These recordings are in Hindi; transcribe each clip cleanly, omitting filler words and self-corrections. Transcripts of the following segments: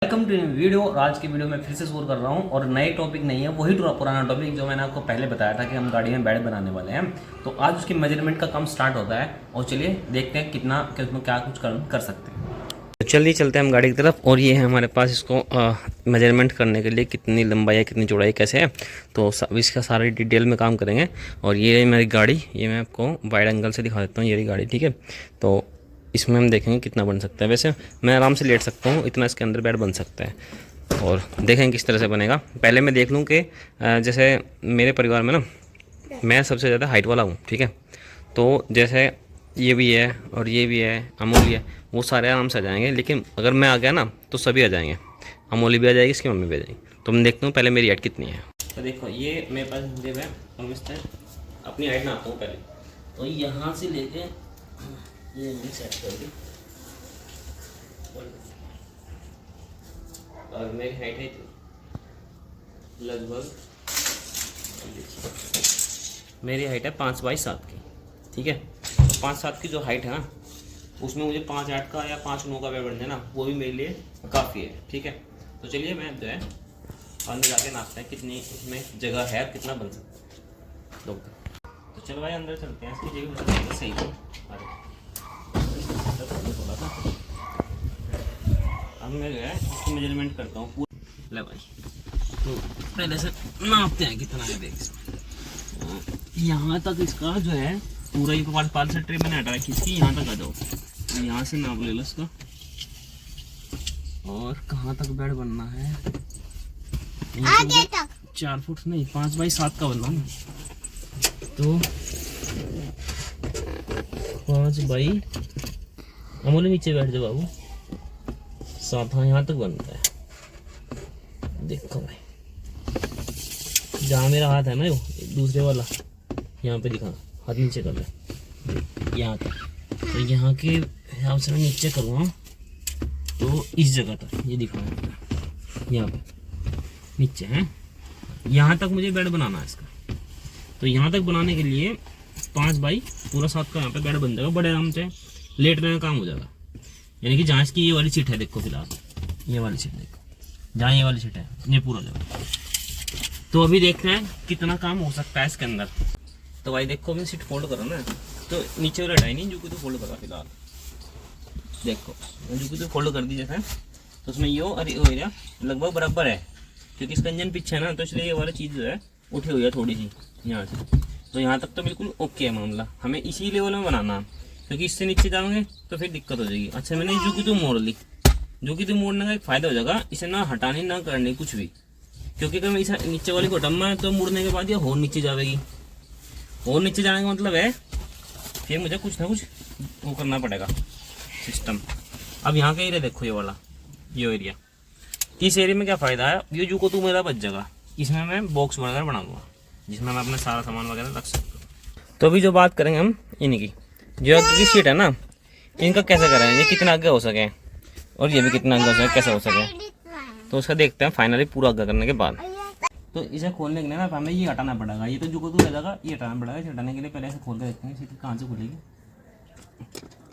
Welcome to video. और आज की वीडियो में फिर से शुरू कर रहा हूँ और नए टॉपिक नहीं है, वही पुराना टॉपिक जो मैंने आपको पहले बताया था कि हम गाड़ी में बेड बनाने वाले हैं। तो आज उसकी मेजरमेंट का काम स्टार्ट होता है और चलिए देखते हैं कितना उसमें क्या कुछ कर सकते हैं। तो चलिए चलते हैं हम गाड़ी की तरफ। और ये है हमारे पास इसको मेजरमेंट करने के लिए कितनी लंबाई है, कितनी चौड़ाई कैसे है, तो इसका सारे डिटेल में काम करेंगे। और ये मेरी गाड़ी, ये मैं आपको वाइड एंगल से दिखा देता हूँ। ये गाड़ी ठीक है, तो इसमें हम देखेंगे कितना बन सकता है। वैसे मैं आराम से लेट सकता हूँ, इतना इसके अंदर बेड बन सकता है। और देखेंगे किस तरह से बनेगा। पहले मैं देख लूँ कि जैसे मेरे परिवार में ना मैं सबसे ज़्यादा हाइट वाला हूँ, ठीक है। तो जैसे ये भी है और ये भी है, अमोली है, वो सारे आराम से आ जाएंगे। लेकिन अगर मैं आ गया ना तो सभी आ जाएंगे, अमोली भी आ जाएगी, इसकी मम्मी भी आ जाएगी। तो मैं देखता हूँ पहले मेरी हाइट कितनी है। तो देखो ये मेरे पास जेब है और अपनी हाइट नापता हूँ पहले। तो यहाँ से लेके ये मैंने सेट कर दी और मेरी हाइट है लगभग, मेरी हाइट है 5x7 की, ठीक है। तो 5-7 की जो हाइट है ना, उसमें मुझे 5-8 का या 5-9 का बेड बन जाए ना, वो भी मेरे लिए काफ़ी है, ठीक है। तो चलिए मैं जो है अंदर जाके नापते हैं कितनी इसमें जगह है और कितना बन सकता है। तो चलो भाई अंदर चलते हैं, इसकी जगह सही है। अब मैं जो है इसकी मेजरमेंट करता हूँ पूरा। ले भाई, तो पहले से नापते हैं कितना है। देख यहाँ तक इसका जो है पूरा ही पाल से ट्रे मैंने हटा रखी इसकी, यहाँ तक आ जाओ। यहाँ से नाप ले लो इसका, और कहाँ तक बेड बनना है। आगे तक 4 फुट नहीं, 5x7 का बनना ना। तो 5 अमोले नीचे बैठ जाओ बाबू, 7, हाँ यहाँ तक बनता है। देखो भाई, जहाँ मेरा हाथ है ना वो दूसरे वाला, यहाँ पे दिखा, हाथ नीचे कर ले यहाँ तक। तो यहाँ के हिसाब से मैं नीचे करूँगा तो इस जगह तक ये दिखाऊंगा, यहाँ पे नीचे है, यहाँ तक मुझे बेड बनाना है इसका। तो यहाँ तक बनाने के लिए 5x7 का यहाँ पे बेड बन जाएगा, बड़े आराम से लेटने का काम हो जाएगा। यानी कि जहाँ इसकी ये वाली सीट है, देखो फिलहाल ये वाली सीट देखो, जहाँ ये वाली सीट है ये पूरा जगह। तो अभी देखते हैं कितना काम हो सकता है इसके अंदर। तो भाई देखो मैं सीट फोल्ड करो ना, तो नीचे वाला हटाई नहीं, जो कि तो फोल्ड करा फिलहाल। देखो जो कि तो फोल्ड कर दी जैसे, तो उसमें ये और ये एरिया लगभग बराबर है, क्योंकि इसका इंजन पीछे है ना, तो इसलिए ये वाली चीज़ जो है उठी हुई है थोड़ी सी यहाँ से। तो यहाँ तक तो बिल्कुल ओके है मामला, हमें इसी लेवल में बनाना है, क्योंकि इससे नीचे जाओगे तो फिर दिक्कत हो जाएगी। अच्छा मैंने जो कि तो मोड़ ली, जो कि तो मोड़ने का एक फ़ायदा हो जाएगा, इसे ना हटानी ना करनी कुछ भी, क्योंकि अगर मैं इस नीचे वाली को हटाऊंगा है तो मुड़ने के बाद ये और नीचे जाएगी। और नीचे जाने का मतलब है फिर मुझे कुछ ना कुछ वो करना पड़ेगा सिस्टम। अब यहाँ का एरिया देखो, ये वाला ये एरिया, इस एरिया में क्या फ़ायदा है, ये जो को तो मेरा बच जाएगा, इसमें मैं बॉक्स वगैरह बना दूँगा जिसमें मैं अपना सारा सामान वगैरह रख सकता हूँ। तो अभी जो बात करेंगे हम इनकी, जो आगे सीट है ना, इनका कैसे करें, ये कितना आगे हो सके और ये भी कितना आगे हो सके, कैसे हो सके, तो उसका देखते हैं फाइनली पूरा आगे करने के बाद। तो इसे खोलने के लिए ना हमें ये हटाना पड़ेगा, ये तो जो को रह जाएगा, ये हटाना पड़ेगा। इसे हटाने के लिए पहले ऐसे खोल के देखते हैं सीट कहाँ से खुलेगी।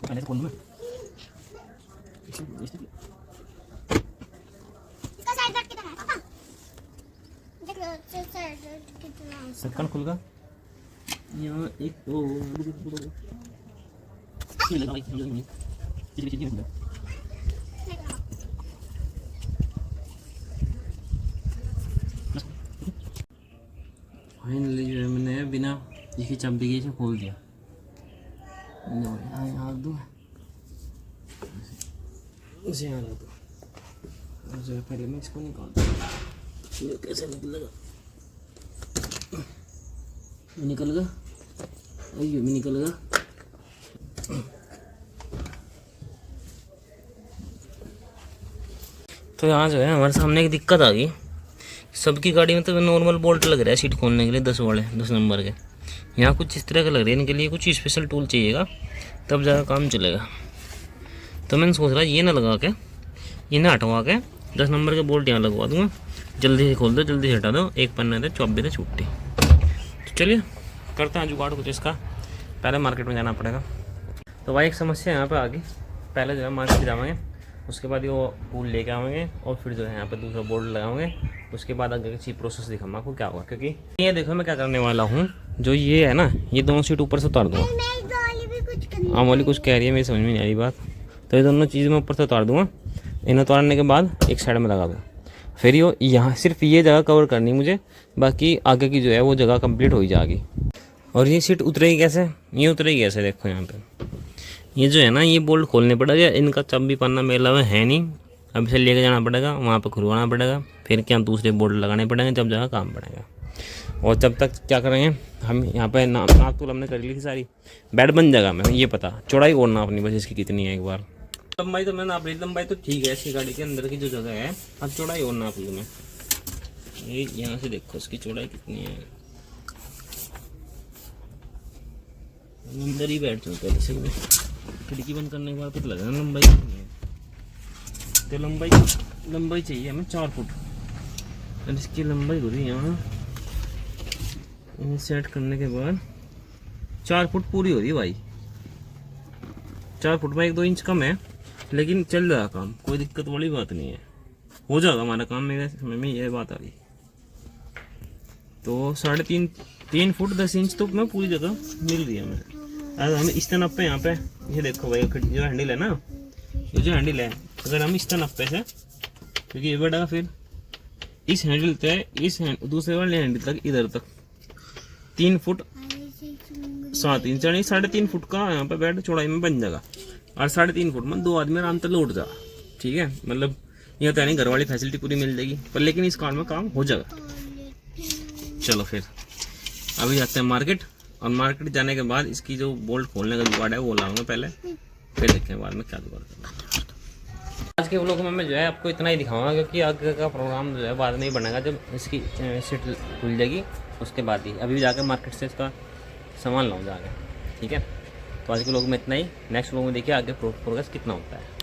पहले से खोल मैं ढक्कन खुल गया। यहाँ एक तो फाइनली जो है मैंने बिना इसकी चाबी के इसे खोल दिया। यहाँ दो उसे यहाँ रख दो, जो पहले मैं इसको निकाल दूँ। कैसे निकलेगा, निकल गया, ये भी निकल गया। तो यहाँ जो है हमारे सामने एक दिक्कत आ गई। सबकी गाड़ी में तो नॉर्मल बोल्ट लग रहा है सीट खोलने के लिए, 10 वाले 10 नंबर के। यहाँ कुछ इस तरह का लग रहा है, इनके लिए कुछ स्पेशल टूल चाहिएगा, तब ज़्यादा काम चलेगा। तो मैंने सोच रहा ये ना लगा के, ये ना हटवा के 10 नंबर के बोल्ट यहाँ लगवा दूँगा, जल्दी से खोल दो, जल्दी से हटा दो, एक पन्ने थे 24 थे छुट्टी। तो चलिए करते हैं जुगाड़ कुछ इसका, पहले मार्केट में जाना पड़ेगा। तो भाई एक समस्या यहाँ पे आ गई, पहले जो है मार्केट जाएंगे उसके बाद ये वो पुल लेके आएंगे और फिर जो है यहाँ पे दूसरा बोर्ड लगाएंगे। उसके बाद आगे की प्रोसेस दिखाऊंगा आपको क्या होगा, क्योंकि ये देखो मैं क्या करने वाला हूँ। जो ये है ना, ये दोनों सीट ऊपर से उतार दूँगा। वाली कुछ कह रही है, मेरी समझ में नहीं आ रही बात। तो ये दोनों चीज़ मैं ऊपर से उतार दूँगा। इन्हें उतारने के बाद एक साइड में लगा दूँ। फिर ये यहाँ सिर्फ ये जगह कवर करनी मुझे, बाकी आगे की जो है वो जगह कंप्लीट हो ही जाएगी। और ये सीट उतरेगी कैसे, ये उतरेगी कैसे, देखो यहाँ पे ये जो है ना, ये बोल्ट खोलने पड़ेगा। इनका चाबी पन्ना मेला हुआ है नहीं, अब इसे लेके जाना पड़ेगा, वहाँ पे खुलवाना पड़ेगा, फिर क्या दूसरे बोल्ट लगाने पड़ेंगे, जब जगह काम पड़ेगा। और जब तक क्या करेंगे हम यहाँ पे नाप तो हमने कर ली थी सारी, बेड बन जाएगा। मैं ये पता चौड़ाई और नापनी बस इसकी कितनी है। एक बार लंबाई तो मैं नाप ली, लंबाई तो ठीक है इसकी गाड़ी के अंदर की जो जगह है। अब चौड़ाई और नाप लूँ मैं। ये यहाँ से देखो इसकी चौड़ाई कितनी है। अंदर ही बैठ चुका है, जैसे खिड़की बंद करने के बाद पता लगा लंबाई कितनी है। तो लंबाई चाहिए हमें 4 फुट। और इसकी लंबाई हो रही है यहाँ सेट करने के बाद 4 फुट पूरी हो रही है भाई। 4 फुट में 1-2 इंच कम है, लेकिन चल रहा काम, कोई दिक्कत वाली बात नहीं है, हो जाएगा हमारा काम। मेरे समय में यह बात आ रही। तो 3.5 फुट 10 इंच तो मैं पूरी जगह मिल रही है हमें। अगर हम इस तरह पे यहाँ पे ये देखो भाई, जो हैंडल है ना, ये जो हैंडल है, अगर हम इस तरह पे से, क्योंकि ये बढ़ेगा फिर इस हैंडल से इस दूसरे वाले हैंडल तक, इधर तक 3 फुट 7 इंच, यानी 3.5 फुट का यहाँ पे बेड चौड़ाई में बन जाएगा। और 3.5 फुट में 2 आदमी आराम से लौट जा। ठीक है, मतलब यह तो नहीं घर वाली फैसिलिटी पूरी मिल जाएगी, पर लेकिन इस कार में काम हो जाएगा। चलो फिर अभी जाते हैं मार्केट, और मार्केट जाने के बाद इसकी जो बोल्ट खोलने का जुगाड़ है वो लाऊंगा पहले, फिर देखें बाद में क्या जुगाड़ करना है। आज के व्लॉग में मैं जो है आपको इतना ही दिखाऊंगा, क्योंकि आगे का प्रोग्राम जो है बाद में ही बनेगा, जब इसकी सीट खुल जाएगी उसके बाद ही। अभी जाकर मार्केट से इसका सामान लाऊँ जाके। ठीक है, तो आज के व्लॉग में इतना ही। नेक्स्ट व्लॉग में देखिए आगे प्रोग्रेस कितना होता है।